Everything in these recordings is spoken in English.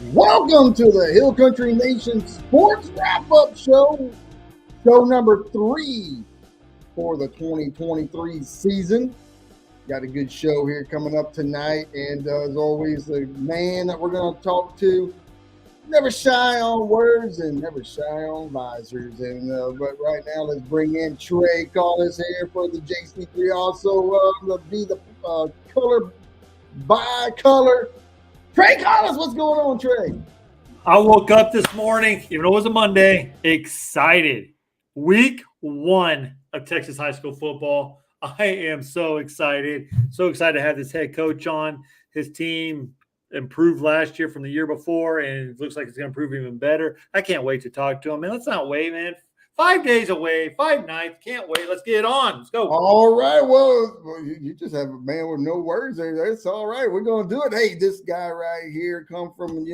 Welcome to the Hill Country Nation Sports Wrap-Up Show, show number 3 for the 2023 season. Got a good show here coming up tonight, and as always, the man that we're going to talk to, never shy on words and never shy on visors. But right now, let's bring in Trey Collis here for the JC3. Also, be the color by color. Trey Collis, what's going on, Trey? I woke up this morning, even though it was a Monday, excited. Week 1 of Texas high school football. I am so excited. So excited to have this head coach on. His team improved last year from the year before, and it looks like it's going to improve even better. I can't wait to talk to him. Man, let's not wait, man. 5 days away, 5 nights. Can't wait. Let's get it on. Let's go. All right. Well, you just have a man with no words there. That's all right. We're going to do it. Hey, this guy right here come from,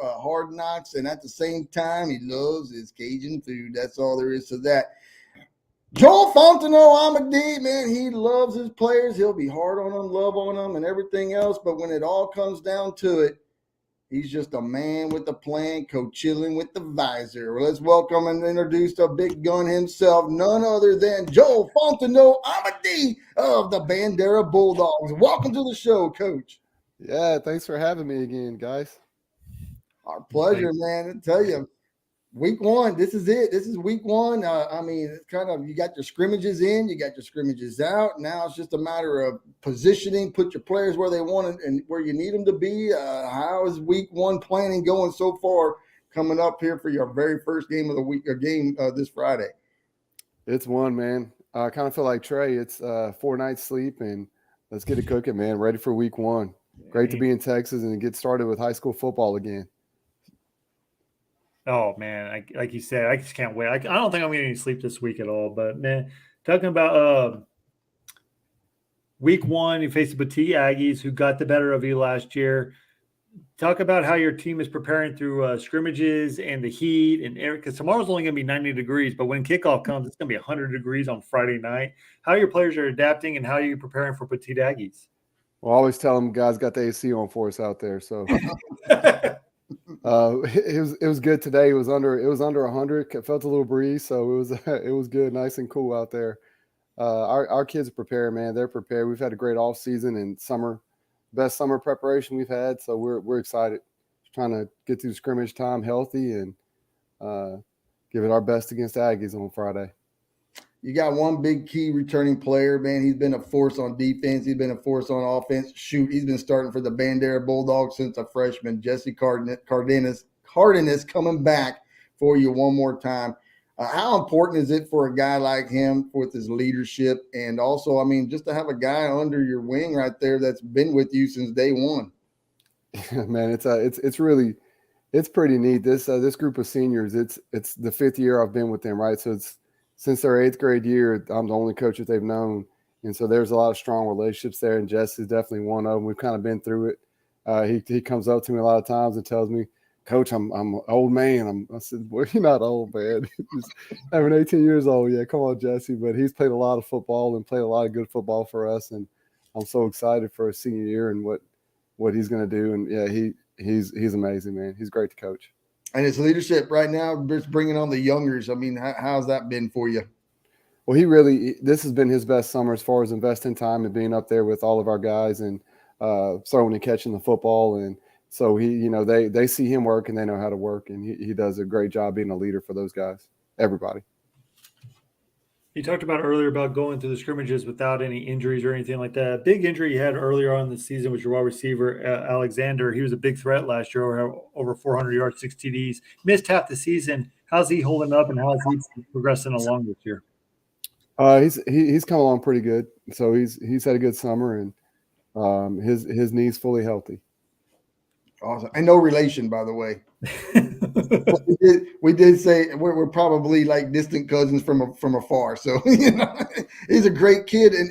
Hard Knocks, and at the same time, he loves his Cajun food. That's all there is to that. Joel Fontenot-Amadee, man, he loves his players. He'll be hard on them, love on them, and everything else. But when it all comes down to it, he's just a man with a plan, co-chilling with the visor. Well, let's welcome and introduce the big gun himself, none other than Joel Fontenot-Amadee of the Bandera Bulldogs. Welcome to the show, Coach. Yeah, thanks for having me again, guys. Our pleasure, man. I tell you, week 1, this is it. This is week 1. It's kind of, you got your scrimmages in, you got your scrimmages out. Now it's just a matter of positioning, put your players where they want it and where you need them to be. How is week 1 planning going so far, coming up here for your very first game of the week, or game this Friday? It's one, man. I kind of feel like Trey. It's 4 nights sleep, and let's get it cooking, man. Ready for week 1. Great to be in Texas and get started with high school football again. Oh, man, like you said, I just can't wait. I don't think I'm getting any sleep this week at all. But, man, talking about week 1, you faced the Petite Aggies, who got the better of you last year. Talk about how your team is preparing through scrimmages and the heat. And because tomorrow's only going to be 90 degrees, but when kickoff comes, it's going to be 100 degrees on Friday night. How your players are adapting, and how are you preparing for Petite Aggies? Well, I always tell them guys got the AC on for us out there. So it was good today. It was under 100. It felt a little breeze, so it was good, nice and cool out there. Our kids are prepared, man. They're prepared. We've had a great off season and best summer preparation we've had. So we're excited. Just trying to get through scrimmage time healthy and give it our best against Aggies on Friday. You got one big key returning player, man. He's been a force on defense. He's been a force on offense. Shoot, he's been starting for the Bandera Bulldogs since a freshman. Jesse Cardenas coming back for you one more time. How important is it for a guy like him with his leadership? And also, just to have a guy under your wing right there that's been with you since day one. Man, it's pretty neat. This group of seniors, it's the 5th year I've been with them, right? So it's since their 8th grade year, I'm the only coach that they've known. And so there's a lot of strong relationships there, and Jess is definitely one of them. We've kind of been through it. He comes up to me a lot of times and tells me, Coach, I'm an old man. I said, well, you're not old, man. Just having 18 years old. Yeah, come on, Jesse. But he's played a lot of football and played a lot of good football for us, and I'm so excited for his senior year and what he's going to do. And, yeah, he's amazing, man. He's great to coach. And his leadership right now, just bringing on the youngers. How's that been for you? Well, this has been his best summer as far as investing time and being up there with all of our guys and throwing and catching the football. And so they see him work and they know how to work. And he does a great job being a leader for those guys, everybody. You talked about earlier about going through the scrimmages without any injuries or anything like that. Big injury you had earlier on in the season was your wide receiver, Alexander. He was a big threat last year, over 400 yards, 6 TDs. Missed half the season. How's he holding up, and how is he progressing along this year? He's come along pretty good. So he's had a good summer, and his knee's fully healthy. Awesome. And no relation, by the way. we did say we're probably like distant cousins from afar. So he's a great kid, and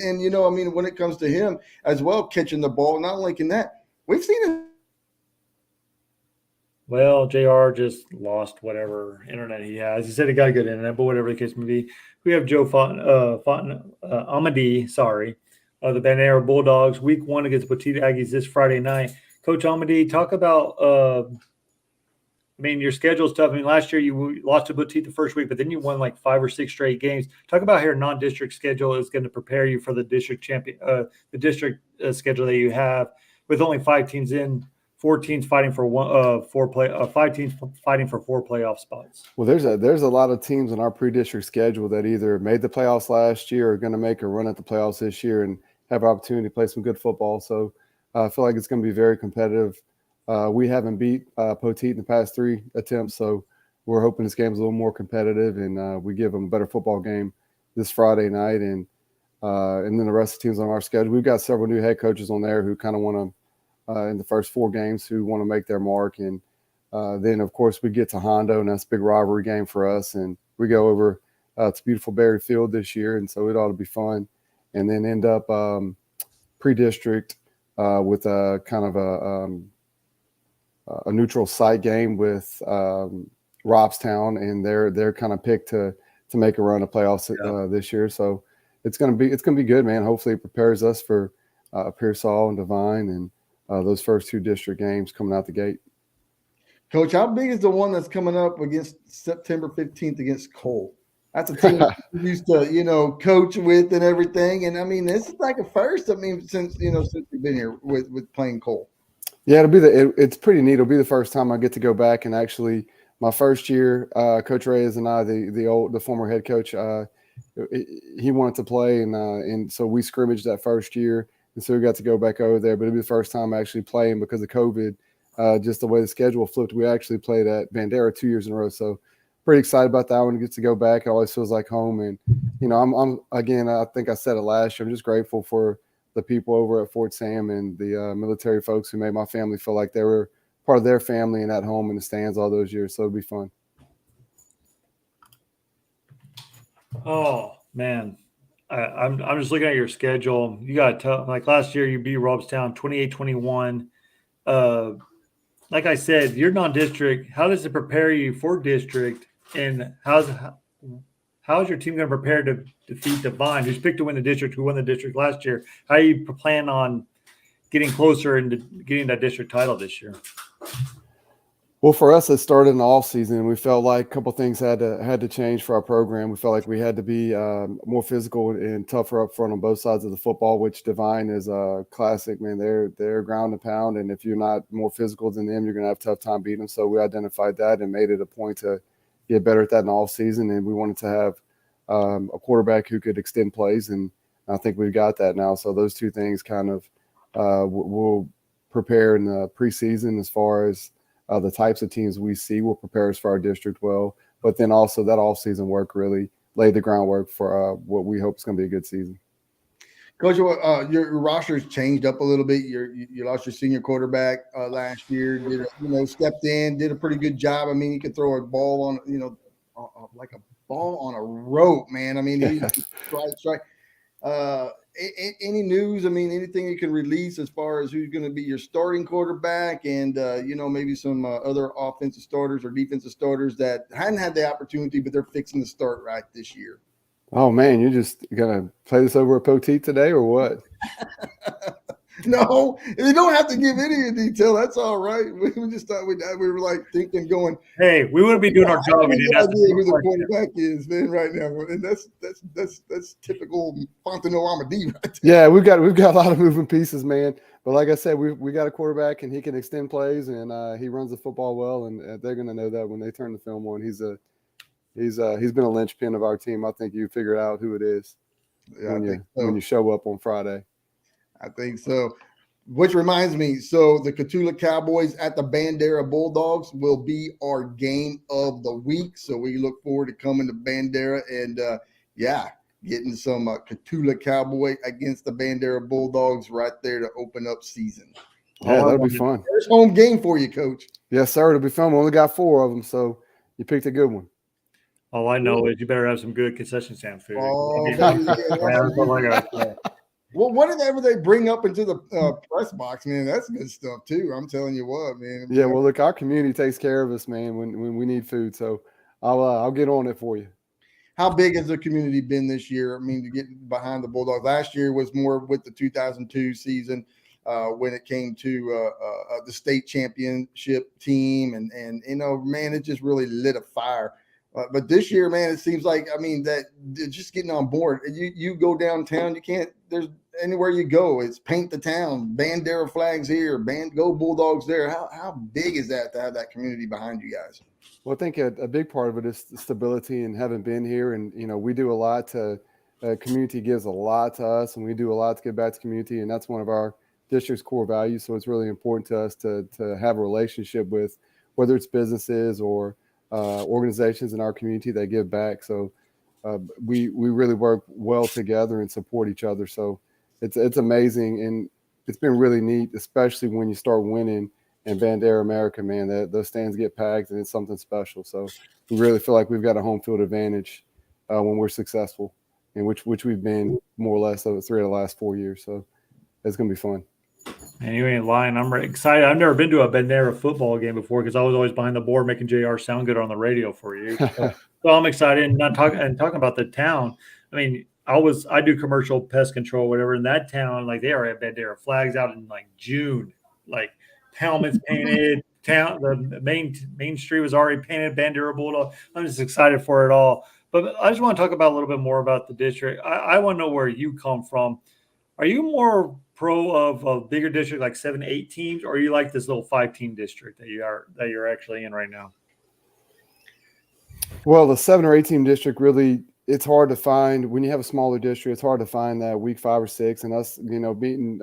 when it comes to him as well, catching the ball, not only can that, we've seen it. Well, JR just lost whatever internet he has. He said he got good internet, but whatever the case may be, we have Joe Fontenot-Amadee, the Bandera Bulldogs, week 1 against Petite Aggies this Friday night. Coach Amadee, talk about I mean, your schedule's tough. I mean, last year you lost to Boutique the first week, but then you won like 5 or 6 straight games. Talk about how your non-district schedule is going to prepare you for the district schedule that you have, with only 5 teams in, 4 teams fighting for 5 teams fighting for 4 playoff spots. Well, there's a lot of teams in our pre-district schedule that either made the playoffs last year or are going to make a run at the playoffs this year and have an opportunity to play some good football. So I feel like it's going to be very competitive. We haven't beat Poteet in the past 3 attempts, so we're hoping this game's a little more competitive and we give them a better football game this Friday night. And then the rest of the teams on our schedule, we've got several new head coaches on there who kind of want to, in the first 4 games, who want to make their mark. And then, of course, we get to Hondo, and that's a big rivalry game for us. And we go over to beautiful Berry Field this year, and so it ought to be fun. And then end up pre-district with a kind of a neutral site game with Robstown, and they're kind of picked to make a run of playoffs this year. So it's gonna be good, man. Hopefully it prepares us for Pearsall and Devine and those first 2 district games coming out the gate. Coach, how big is the one that's coming up against September 15th against Cole? That's a team you used to, coach with and everything. And I mean, this is like a first. I mean, since we've been here with playing Cole. Yeah, it's pretty neat. It'll be the first time I get to go back and actually my first year. Coach Reyes and I, the former head coach, he wanted to play, and so we scrimmaged that first year, and so we got to go back over there. But it'll be the first time actually playing because of COVID. Just the way the schedule flipped, we actually played at Bandera 2 years in a row. So pretty excited about that one. Get to go back. It always feels like home. And, I'm again, I think I said it last year, I'm just grateful for the people over at Fort Sam and the military folks who made my family feel like they were part of their family and at home in the stands all those years. So it'll be fun. Oh, man. I'm just looking at your schedule. You got to like last year you beat Robstown 28-21. Like I said, you're non-district. How does it prepare you for district? And how's your team going to prepare to defeat Devine, who's picked to win the district, who won the district last year? How do you plan on getting closer into getting that district title this year? Well, for us, it started in the off season, and we felt like a couple things had to change for our program. We felt like we had to be more physical and tougher up front on both sides of the football, which Devine is a classic, man. They're ground and pound, and if you're not more physical than them, you're going to have a tough time beating them. So we identified that and made it a point to get better at that in the off season, and we wanted to have a quarterback who could extend plays, and I think we've got that now. So those 2 things kind of will prepare in the preseason as far as the types of teams we see will prepare us for our district well, but then also that off-season work really laid the groundwork for what we hope is going to be a good season. Coach, your roster's changed up a little bit. You lost your senior quarterback last year. Stepped in, did a pretty good job. I mean, he could throw a ball on, like a ball on a rope, man. I mean, he strike. Any news? I mean, anything you can release as far as who's going to be your starting quarterback and, maybe some other offensive starters or defensive starters that hadn't had the opportunity, but they're fixing to start right this year. Oh, man, you're just going to play this over at Poteet today or what? No, you don't have to give any detail. That's all right. We just thought we were like thinking, going, hey, we wouldn't be doing our job. We didn't have idea who the quarterback is, man, right now, and that's typical Fontenot-Amadee, right there. Yeah, we've got a lot of moving pieces, man. But like I said, we got a quarterback, and he can extend plays, and he runs the football well, and they're going to know that when they turn the film on. He's been a linchpin of our team. I think you figure out who it is when you show up on Friday. I think so. Which reminds me, so the Cotulla Cowboys at the Bandera Bulldogs will be our game of the week. So we look forward to coming to Bandera and, getting some Cotulla Cowboy against the Bandera Bulldogs right there to open up season. Yeah, that'll be fun. First home game for you, Coach. Yes, sir. It'll be fun. We only got 4 of them, so you picked a good one. All I know is you better have some good concession stand food. Well, whatever they bring up into the press box, man, that's good stuff too. I'm telling you what, man. Yeah, well, look, our community takes care of us, man, when we need food. So I'll get on it for you. How big has the community been this year? I mean, to get behind the Bulldogs. Last year was more with the 2002 season. when it came to the state championship team, and man, it just really lit a fire. But this year, man, it seems like, I mean, that just getting on board. You go downtown, you can't. There's anywhere you go, it's paint the town, Bandera flags here, Go Bulldogs there. How big is that to have that community behind you guys? Well, I think a big part of it is stability and having been here, and we do a lot to. Community gives a lot to us, and we do a lot to give back to community, and that's one of our district's core values. So it's really important to us to have a relationship with, whether it's businesses or organizations in our community that give back. So we really work well together and support each other. So it's amazing, and it's been really neat, especially when you start winning in Bandera America, man. Those stands get packed, and it's something special. So we really feel like we've got a home field advantage when we're successful. In which we've been more or less over 3 of the last 4 years. So it's going to be fun. And you ain't lying. I'm excited. I've never been to a Bandera football game before because I was always behind the board making JR sound good on the radio for you. So I'm excited. And talking about the town. I mean, I do commercial pest control, whatever. In that town, like they already had Bandera flags out in like June, like helmets painted. The main street was already painted Bandera Bulldog. I'm just excited for it all. But I just want to talk about a little bit more about the district. I want to know where you come from. Are you more pro of a bigger district like 7, 8 teams, or are you like this little 5-team district that you're actually in right now? Well, the 7 or 8 team district, really, it's hard to find when you have a smaller district. It's hard to find that week 5 or 6. And us, beating,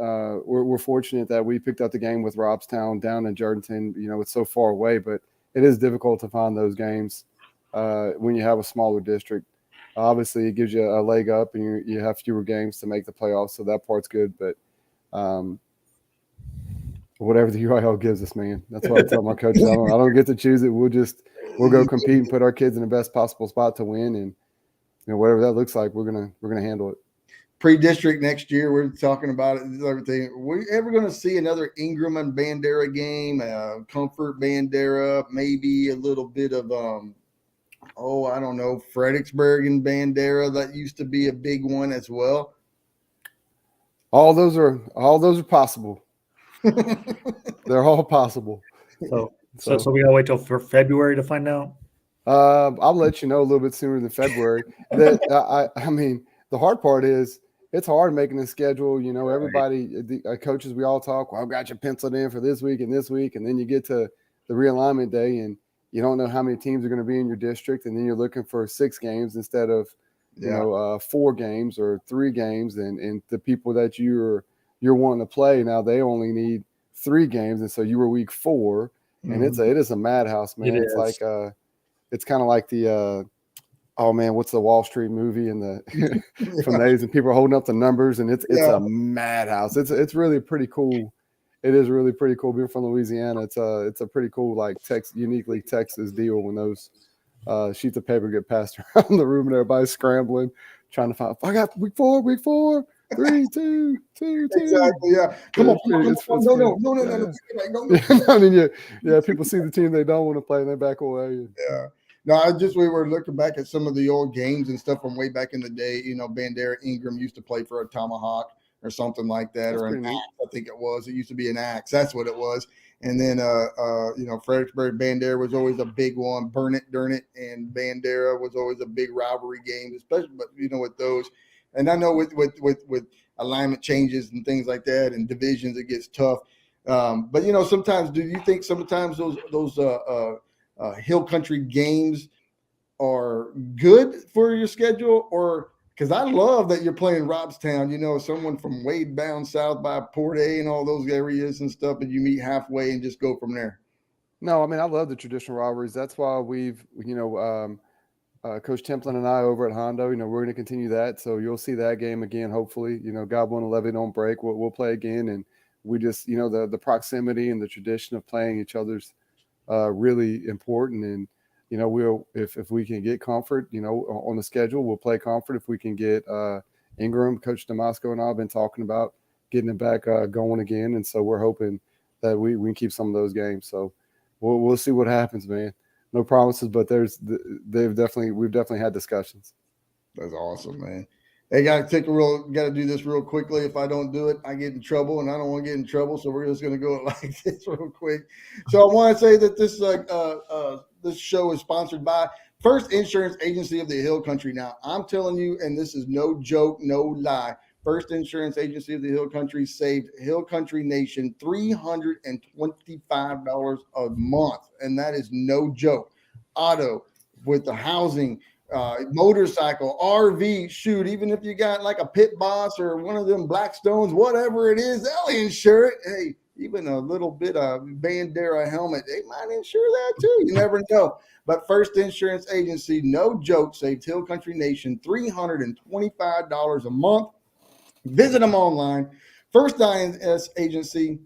we're fortunate that we picked up the game with Robstown down in Jordanton. It's so far away, but it is difficult to find those games. When you have a smaller district, obviously it gives you a leg up, and you have fewer games to make the playoffs, so that part's good. But whatever the UIL gives us, man, that's what I tell my coaches. I don't get to choose it. We'll go compete and put our kids in the best possible spot to win, and whatever that looks like, we're gonna handle it. Pre-district next year, we're talking about it. Everything. We ever going to see another Ingram and Bandera game? Comfort Bandera, maybe a little bit of I don't know, Fredericksburg and Bandera. That used to be a big one as well. All those are possible. They're all possible. So we gotta wait till for February to find out. I'll let you know a little bit sooner than February. I mean, the hard part is it's hard making a schedule. Everybody, the coaches, we all talk. Well, I've got you penciled in for this week, and then you get to the realignment day, and you don't know how many teams are going to be in your district, and then you're looking for 6 games instead of 4 games or 3 games, and the people that you're wanting to play now, they only need 3 games, and so you were week 4, and it is a madhouse, man. It's like it's kind of like the what's the Wall Street movie and the from the days, and people are holding up the numbers, and it's a madhouse. It's really pretty cool. It is really pretty cool being from Louisiana. It's a pretty cool, like, uniquely Texas deal when those sheets of paper get passed around the room and everybody's scrambling, trying to find. I got week 4, 3, 2, 2, 2. Exactly. Yeah. Come on. No. I mean, people see the team they don't want to play and they back away. Yeah. No, we were looking back at some of the old games and stuff from way back in the day. Bandera Ingram used to play for a Tomahawk or something like that, or an axe. I think it was. It used to be an axe. That's what it was. And then, Fredericksburg Bandera was always a big one. Burn It, Dern It, and Bandera was always a big rivalry game, especially, but with those. And I know with alignment changes and things like that, and divisions, it gets tough. But sometimes, do you think sometimes those hill country games are good for your schedule? Or because I love that you're playing Robstown, someone from way down south by Port A and all those areas and stuff, and you meet halfway and just go from there. No, I mean, I love the traditional rivalries. That's why we've, Coach Templin and I over at Hondo, we're going to continue that. So you'll see that game again, hopefully. God willing, Levy don't break. We'll play again. And we just, the proximity and the tradition of playing each other's really important. And, we'll, if we can get Comfort, on the schedule, we'll play Comfort. If we can get Ingram, Coach Damasco and I have been talking about getting it back going again. And so we're hoping that we can keep some of those games. So we'll see what happens, man. No promises, but we've definitely had discussions. That's awesome, man. Hey, got to do this real quickly. If I don't do it, I get in trouble, and I don't want to get in trouble. So we're just going to go like this real quick. So I want to say that this show is sponsored by First Insurance Agency of the Hill Country. Now, I'm telling you, and this is no joke, no lie. First Insurance Agency of the Hill Country saved Hill Country Nation $325 a month, and that is no joke. Auto with the housing. Motorcycle, RV, shoot, even if you got like a pit boss or one of them Blackstones, whatever it is, they'll insure it. Hey, even a little bit of Bandera helmet, they might insure that too. You never know. But First Insurance Agency, no joke, saved Hill Country Nation $325 a month. Visit them online. First INS Agency.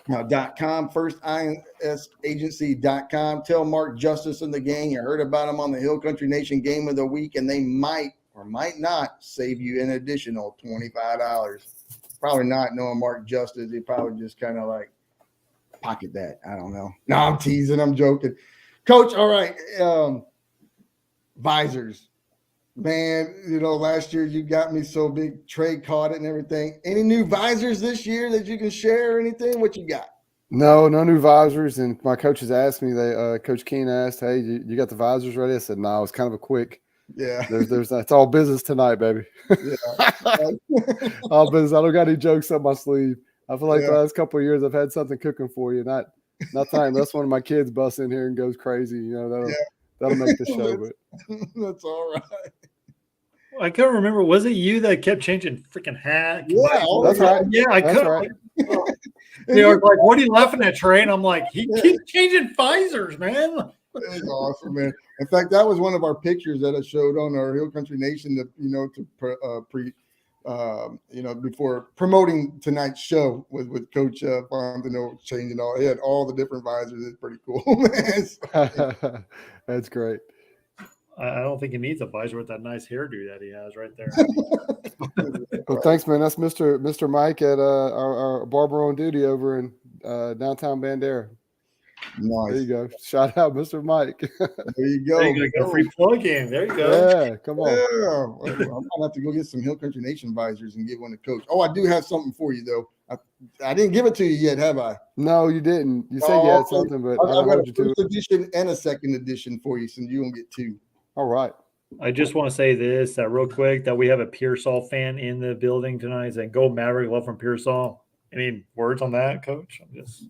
.com, firstisagency.com. Tell Mark Justice and the gang you heard about them on the Hill Country Nation Game of the Week, and they might or might not save you an additional $25. Probably not, knowing Mark Justice. He probably just kind of like pocket that. I don't know. No, I'm teasing. I'm joking. Coach, all right. Visors. Man, last year you got me so big. Trey caught it and everything. Any new visors this year that you can share or anything? What you got? No new visors. And my coaches asked me, Coach Keen asked, hey, you got the visors ready? I said, no, it's kind of a quick. Yeah. It's all business tonight, baby. Yeah. All business. I don't got any jokes up my sleeve. I feel like the last couple of years I've had something cooking for you. Not tonight unless one of my kids busts in here and goes crazy. That'll make the show. But that's all right. I can't remember. Was it you that kept changing freaking hat? Yeah, that's right. Yeah, I could. Right. They were like, "What are you laughing at, Trey?" And I'm like, "He keeps changing visors, man." That's awesome, man. In fact, that was one of our pictures that I showed on our Hill Country Nation. Before promoting tonight's show with Coach Fontenot changing all. He had all the different visors. It's pretty cool, man. That's great. I don't think he needs a visor with that nice hairdo that he has right there. Well, thanks, man. That's Mr. Mike at our barber on duty over in downtown Bandera. Nice. There you go. Shout out, Mr. Mike. There you go. There you go. Free plug in. There you go. Yeah, come on. Yeah. I'm gonna have to go get some Hill Country Nation visors and get one to Coach. Oh, I do have something for you though. I didn't give it to you yet, have I? No, you didn't. You said you had something, but I've got a first edition and a second edition for you, so you're gonna get two. All right. I just want to say this real quick, that we have a Pearsall fan in the building tonight. Saying, "Go Maverick, love from Pearsall." Any words on that, Coach? I'm just.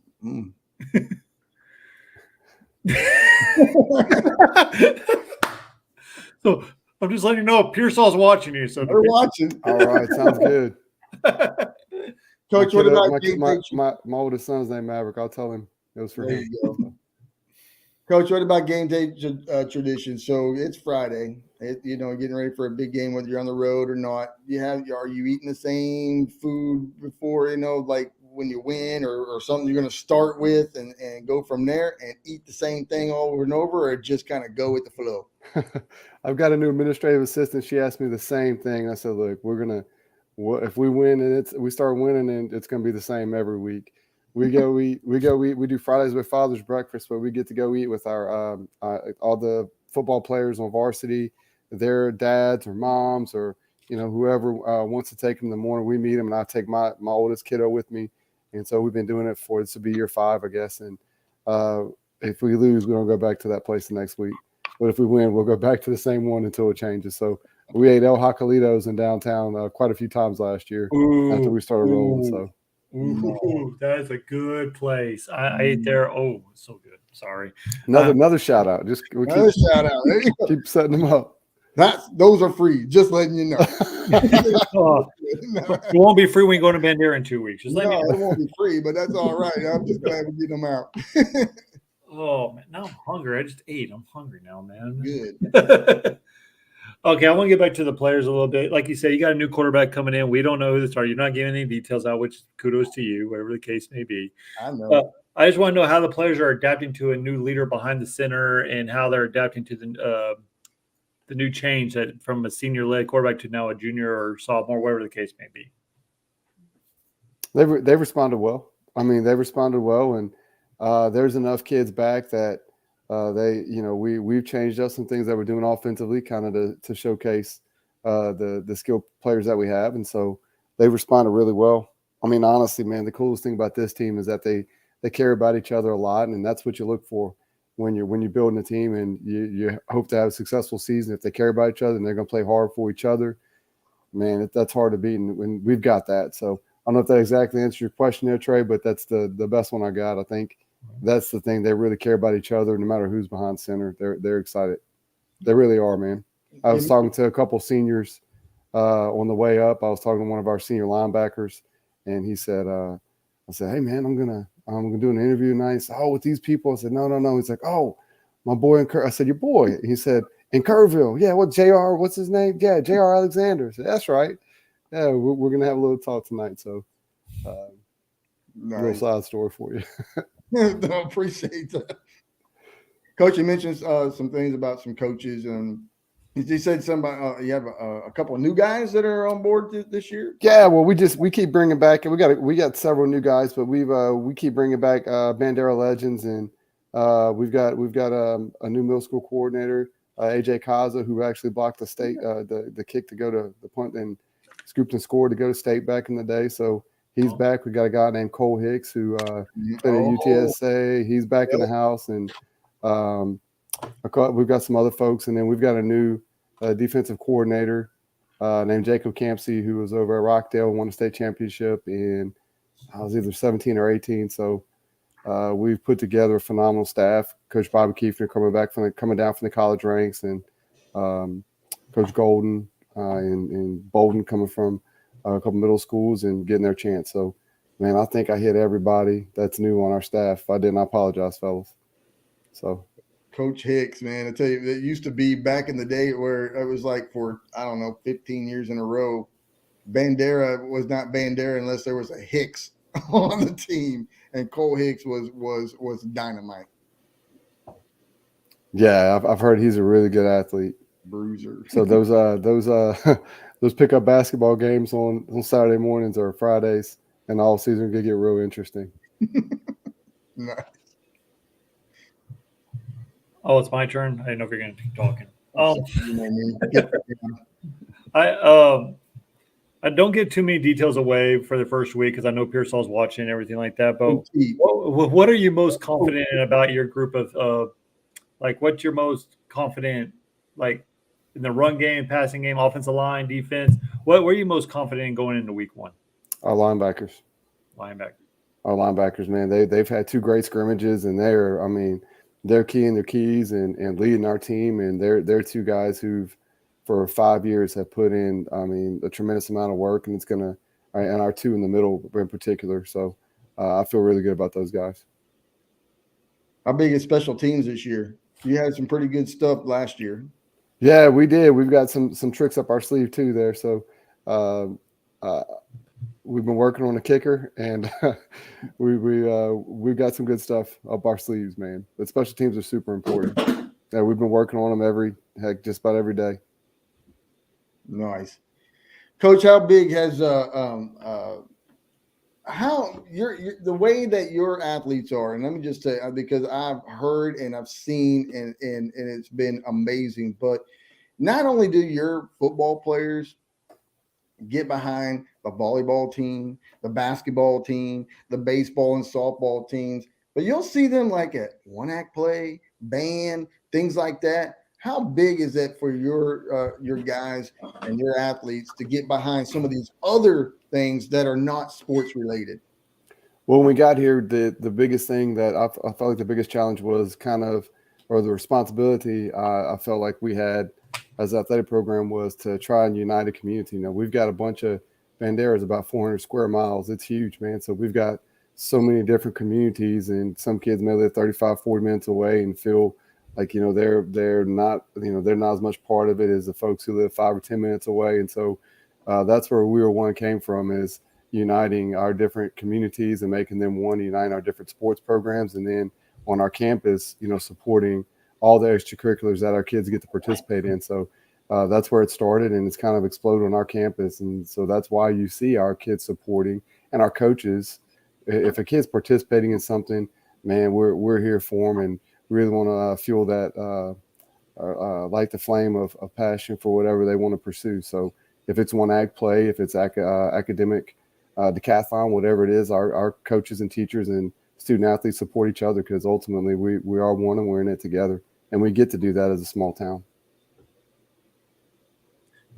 So I'm just letting you know Pearsall's watching you. So they're watching. All right, sounds good. Coach, what about my oldest son's name Maverick? I'll tell him it was for him. There you go. Coach, what about game day tradition? So it's Friday. Getting ready for a big game, whether you're on the road or not. Are you eating the same food before, like when you win or something you're going to start with and go from there and eat the same thing over and over, or just kind of go with the flow? I've got a new administrative assistant. She asked me the same thing. I said, look, if we win and we start winning, and it's going to be the same every week. We do Fridays with Father's Breakfast, where we get to go eat with our all the football players on varsity, their dads or moms or whoever wants to take them in the morning. We meet them, and I take my oldest kiddo with me, and so we've been doing it for this will be year 5, I guess. And if we lose, we don't go back to that place the next week. But if we win, we'll go back to the same one until it changes. So we ate El Jacalitos in downtown quite a few times last year after we started rolling. So. Ooh, that is a good place. I ate there. Oh, it's so good. Sorry. Another shout out. Another shout out. There you go. Keep setting them up. Those are free. Just letting you know. It won't be free when you go to Bandera in 2 weeks. Just let me know. It won't be free, but that's all right. I'm just glad we get them out. Oh man, now I'm hungry. I just ate. I'm hungry now, man. Good. Okay, I want to get back to the players a little bit. Like you said, you got a new quarterback coming in. We don't know who the starter. You're not giving any details out, which kudos to you, whatever the case may be. I know. I just want to know how the players are adapting to a new leader behind the center and how they're adapting to the new change that from a senior-led quarterback to now a junior or sophomore, whatever the case may be. They've responded well. I mean, they responded well, and there's enough kids back that we've changed up some things that we're doing offensively, kind of to showcase the skilled players that we have, and so they responded really well. I mean, honestly, man, the coolest thing about this team is that they care about each other a lot, and that's what you look for when you're building a team, and you hope to have a successful season. If they care about each other and they're going to play hard for each other, man, that's hard to beat, and we've got that. So I don't know if that exactly answers your question there, Trey, but that's the best one I got. I think that's the thing. They really care about each other, no matter who's behind center. They're excited. They really are, man. I was talking to a couple seniors on the way up. I was talking to one of our senior linebackers, and he said, I said, hey, man, I'm gonna do an interview tonight. He said, oh, with these people? I said, no. He's like, oh, my boy in I said, your boy. He said, in Kerrville. Yeah, what, JR, what's his name? Yeah, JR Alexander. I said, that's right. Yeah, we're going to have a little talk tonight. So nice. Little side story for you. No, appreciate that. Coach, you mentioned some things about some coaches, and you said somebody you have a couple of new guys that are on board this year. Yeah, well, we keep bringing back, and we got several new guys, but we keep bringing back Bandera legends, and we've got a new middle school coordinator, AJ Kaza, who actually blocked the state the kick to go to the punt and scooped and scored to go to state back in the day. So he's back. We got a guy named Cole Hicks who played at UTSA. He's back in the house, and we've got some other folks, and then we've got a new defensive coordinator named Jacob Campsey, who was over at Rockdale, won a state championship in I was either 17 or 18. So we've put together a phenomenal staff. Coach Bobby Kiefner coming down from the college ranks, and Coach Golden and Bolden coming from a couple middle schools and getting their chance. So, man, I think I hit everybody that's new on our staff. If I didn't, I apologize, fellas. So. Coach Hicks, man, I tell you, it used to be back in the day where it was like for, 15 years in a row, Bandera was not Bandera unless there was a Hicks on the team, and Cole Hicks was dynamite. Yeah, I've heard he's a really good athlete. Bruiser. So those pickup basketball games on Saturday mornings or Fridays and all season could get real interesting. Nice. Oh, it's my turn. I didn't know if you're going to keep talking. I don't get too many details away for the first week because I know Pearsall's watching and everything like that. But what are you most confident in about your group of like, what's your most confident, like, in the run game, passing game, offensive line, defense? What are you most confident in going into week one? Our linebackers. Our linebackers, man. They've had two great scrimmages, and they're keying their keys and leading our team. And they're two guys who've, for 5 years, have put in, a tremendous amount of work, and and our two in the middle in particular. So I feel really good about those guys. How big is special teams this year? You had some pretty good stuff last year. Yeah, we did. We've got some tricks up our sleeve too there. So we've been working on a kicker, and we've got some good stuff up our sleeves, man. But special teams are super important. Yeah, we've been working on them just about every day. Nice, Coach. How big has how the way that your athletes are, and let me just say, because I've heard and I've seen and it's been amazing. But not only do your football players get behind the volleyball team, the basketball team, the baseball and softball teams, but you'll see them like at one-act play, band, things like that. How big is that for your guys and your athletes to get behind some of these other things that are not sports related? Well, when we got here, the biggest thing that I felt like the biggest challenge was or the responsibility I felt like we had as an athletic program was to try and unite a community. We've got a bunch of Banderas, about 400 square miles. It's huge, man. So we've got so many different communities, and some kids may live 35, 40 minutes away and feel like, they're not as much part of it as the folks who live 5 or 10 minutes away. And so that's where We Are One came from, is uniting our different communities and making them one, uniting our different sports programs. And then on our campus, supporting all the extracurriculars that our kids get to participate in. So that's where it started, and it's kind of exploded on our campus. And so that's why you see our kids supporting, and our coaches. If a kid's participating in something, man, we're here for them, and really want to fuel light the flame of passion for whatever they want to pursue. So if it's one ag play, if it's academic, decathlon, whatever it is, our coaches and teachers and student athletes support each other, because ultimately we are one and we're in it together, and we get to do that as a small town.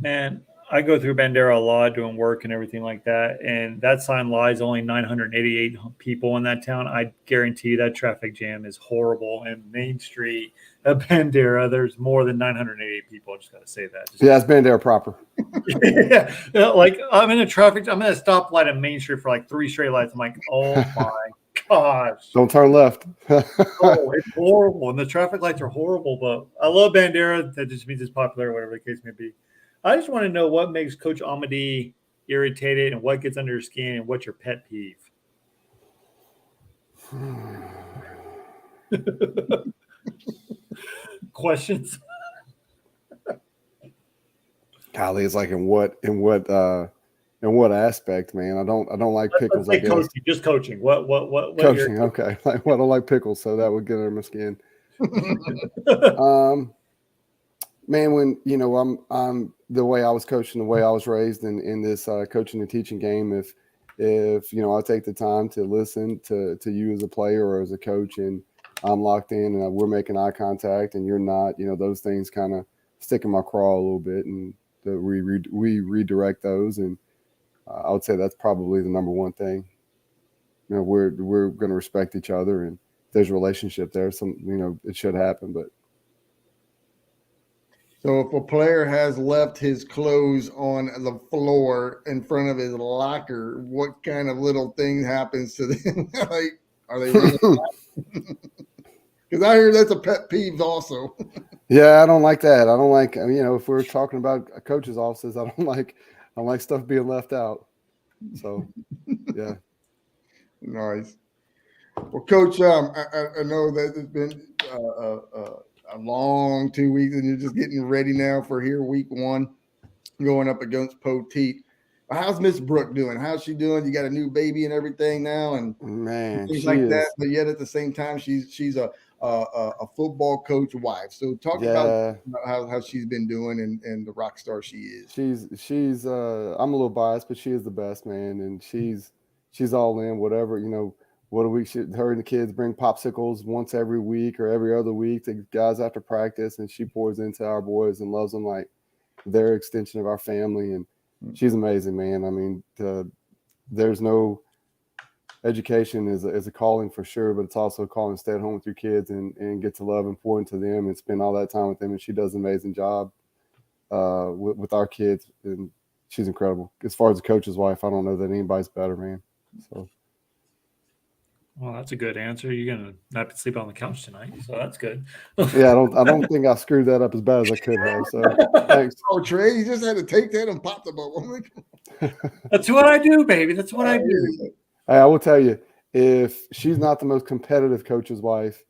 And I go through Bandera a lot doing work and everything like that, and that sign lies only 988 people in that town. I guarantee you that traffic jam is horrible. And Main Street at Bandera, there's more than 988 people. I just got to say that. Yeah, it's Bandera proper. Yeah, like I'm in a stoplight at Main Street for like 3 straight lights. I'm like, oh my gosh. Don't turn left. Oh, it's horrible. And the traffic lights are horrible, but I love Bandera. That just means it's popular, whatever the case may be. I just want to know what makes Coach Amadee irritated and what gets under your skin and what's your pet peeve. Questions? Golly, it's like in what aspect, man? I don't like pickles. Let's say coaching, just coaching. What coaching? Okay, like, well, I don't like pickles, so that would get under my skin. Man, when I'm the way I was coaching, the way I was raised in this coaching and teaching game, if I take the time to listen to you as a player or as a coach, and I'm locked in and we're making eye contact and you're not, those things kind of stick in my craw a little bit, and we redirect those, and I would say that's probably the number one thing. We're going to respect each other, and if there's a relationship there, it should happen, but. So if a player has left his clothes on the floor in front of his locker, what kind of little thing happens to them? Like, are they because I hear that's a pet peeve also. Yeah, I don't like that. I don't like, if we're talking about coaches' offices, I don't like stuff being left out. So, yeah. Nice. Well, Coach, I know that it's been a long 2 weeks, and you're just getting ready now for here week 1, going up against Poteet. How's Miss Brooke doing? How's she doing? You got a new baby and everything now, and things like that. But yet at the same time, she's a football coach wife. So talk about how she's been doing and the rock star she is. She's I'm a little biased, but she is the best, man, and she's all in. Whatever, what do her and the kids bring popsicles once every week or every other week to guys after practice, and she pours into our boys and loves them like they're extension of our family, and she's amazing, man. I mean, there's no education is a calling for sure, but it's also a calling to stay at home with your kids and get to love and pour into them and spend all that time with them, and she does an amazing job with our kids, and she's incredible. As far as a coach's wife, I don't know that anybody's better, man. So. Well, that's a good answer. You're gonna not sleep on the couch tonight, so that's good. Yeah, I don't think I screwed that up as bad as I could have. So thanks. Oh, Trey, you just had to take that and pop the bubble. That's what I do, baby. That's what I do. Hey, I will tell you, if she's not the most competitive coach's wife,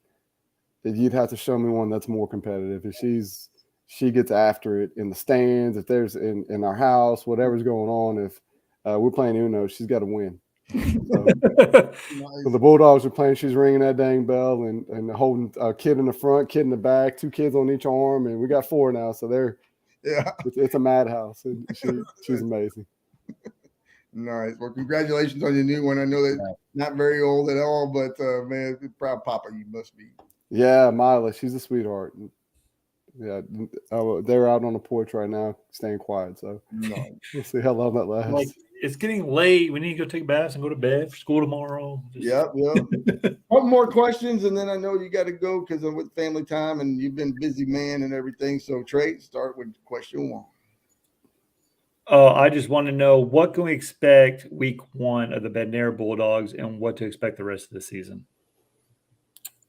you'd have to show me one that's more competitive. If she gets after it in the stands, if there's in our house, whatever's going on, if we're playing Uno, she's got to win. So the Bulldogs are playing, she's ringing that dang bell and holding a kid in the front, kid in the back, 2 kids on each arm, and we got 4 now, so it's a madhouse, and she's amazing. Nice. Well, congratulations on your new one. I know that not very old at all, but man, proud papa you must be. Yeah, Mila, she's a sweetheart. Yeah, they're out on the porch right now, staying quiet. So we'll see how long that lasts. Like, it's getting late. We need to go take baths and go to bed for school tomorrow. Yep. One more questions, and then I know you got to go because I'm with family time, and you've been a busy man and everything. So, Trey, start with question 1. I just want to know, what can we expect week 1 of the Bandera Bulldogs and what to expect the rest of the season?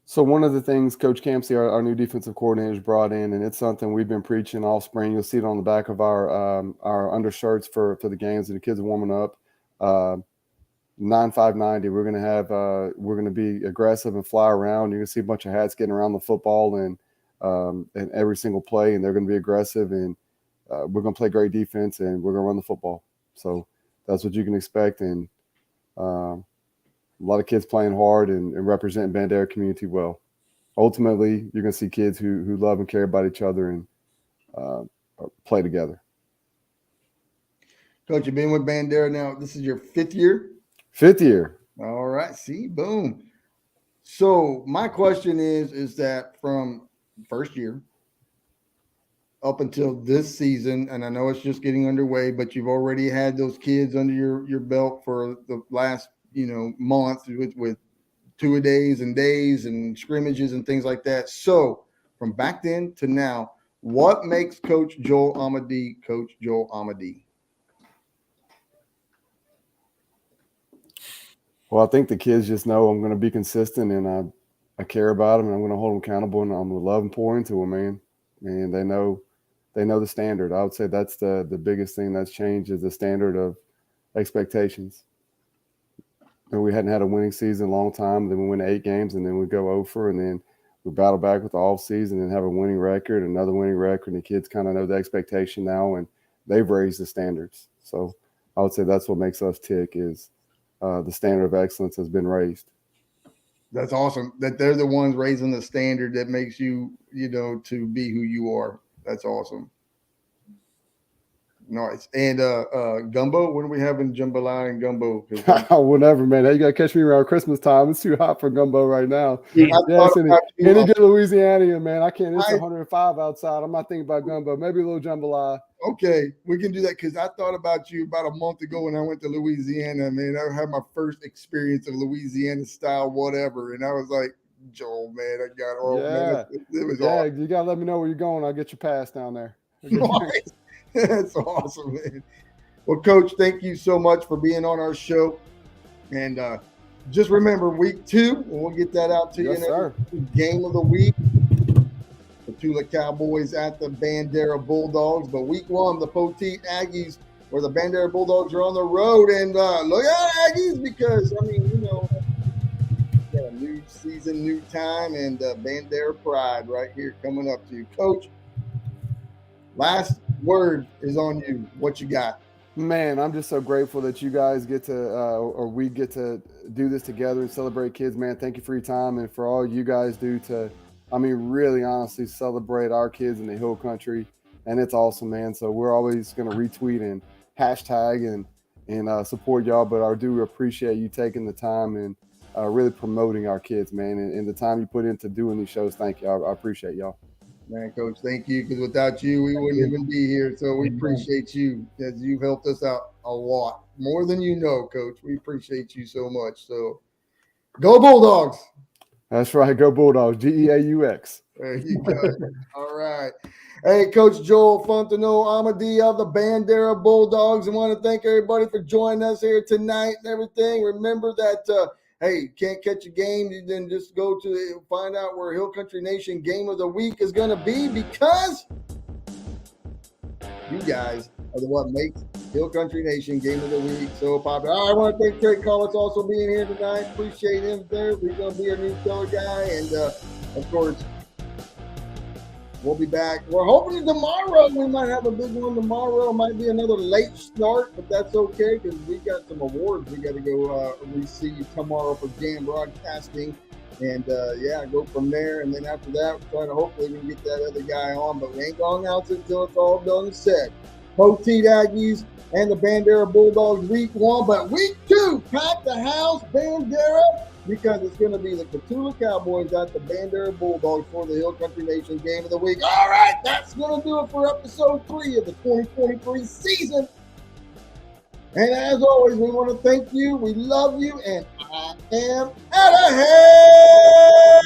So one of the things Coach Campsey, our new defensive coordinator, has brought in, and it's something we've been preaching all spring. You'll see it on the back of our undershirts for the games that the kids are warming up. 9-5-90. We're going to be aggressive and fly around. You're going to see a bunch of hats getting around the football and every single play, and they're going to be aggressive, and we're going to play great defense, and we're going to run the football. So that's what you can expect, and a lot of kids playing hard and representing Bandera community well. ultimately you're going to see kids who love and care about each other and play together. Coach, you've been with Bandera now. This is your 5th year? 5th year. All right. See, boom. So my question is that from first year up until this season, and I know it's just getting underway, but you've already had those kids under your belt for the last, month with 2-a-days and days and scrimmages and things like that. So from back then to now, what makes Coach Joel Amadee Coach Joel Amadee? Well, I think the kids just know I'm going to be consistent, and I care about them, and I'm going to hold them accountable, and I'm going to love and pour into them, man. And they know the standard. I would say that's the biggest thing that's changed is the standard of expectations. And we hadn't had a winning season in a long time. Then we win 8 games, and then we go over, and then we battle back with the off season and have a winning record, another winning record. And the kids kind of know the expectation now, and they've raised the standards. So I would say that's what makes us tick is the standard of excellence has been raised. That's awesome that they're the ones raising the standard that makes you, to be who you are. That's awesome. Nice. And gumbo, when are we having jambalaya and gumbo? Whenever, man. Hey, you gotta catch me around Christmas time. It's too hot for gumbo right now. Yeah, yes, any good Louisianian, man. I can't. It's 105 outside. I'm not thinking about gumbo. Maybe a little jambalaya. Okay, we can do that because I thought about you about a month ago when I went to Louisiana. Man, I had my first experience of Louisiana style whatever, and I was like, Joel, man, I got all. Yeah, man, it was yeah. awesome. You gotta let me know where you're going. I'll get your pass down there. Nice. That's awesome, man. Well, Coach, thank you so much for being on our show. And just remember, week 2, and we'll get that out to you. Sir. Game of the week. The Tula Cowboys at the Bandera Bulldogs. But week 1, the Poteet Aggies, where the Bandera Bulldogs are on the road. And look out, Aggies, because, got a new season, new time, and Bandera Pride right here coming up to you. Coach, last word is on you. What you got? Man, I'm just so grateful that you guys get to, or we get to do this together and celebrate kids, man. Thank you for your time and for all you guys do to, really honestly celebrate our kids in the Hill Country. And it's awesome, man. So we're always going to retweet and hashtag and support y'all. But I do appreciate you taking the time and really promoting our kids, man. And the time you put into doing these shows. Thank you. I appreciate y'all. Man, Coach, thank you. Because without you, we wouldn't even be here. So we appreciate you as you've helped us out a lot. More than you know, Coach. We appreciate you so much. So go Bulldogs. That's right. Go Bulldogs. GEAUX. There you go. All right. Hey, Coach Joel Fontenot-Amadee of the Bandera Bulldogs. I want to thank everybody for joining us here tonight and everything. Remember that hey, can't catch a game, then just go to find out where Hill Country Nation Game of the Week is going to be, because you guys are the what makes Hill Country Nation Game of the Week so popular. I want to thank Craig Collins also being here tonight. Appreciate him there. He's going to be our new color guy. And, of course, we'll be back. We're hoping tomorrow we might have a big one tomorrow. It might be another late start, but that's okay because we got some awards we got to go receive tomorrow for Jam Broadcasting. And, go from there. And then after that, we're trying to hopefully we can get that other guy on, but we ain't going out until it's all done and said. Poteet Aggies and the Bandera Bulldogs week 1, but week 2, pack the house, Bandera, because it's going to be the Tula Cowboys at the Bandera Bulldogs for the Hill Country Nation Game of the Week. All right, that's going to do it for episode 3 of the 2023 season. And as always, we want to thank you. We love you, and I am out of here.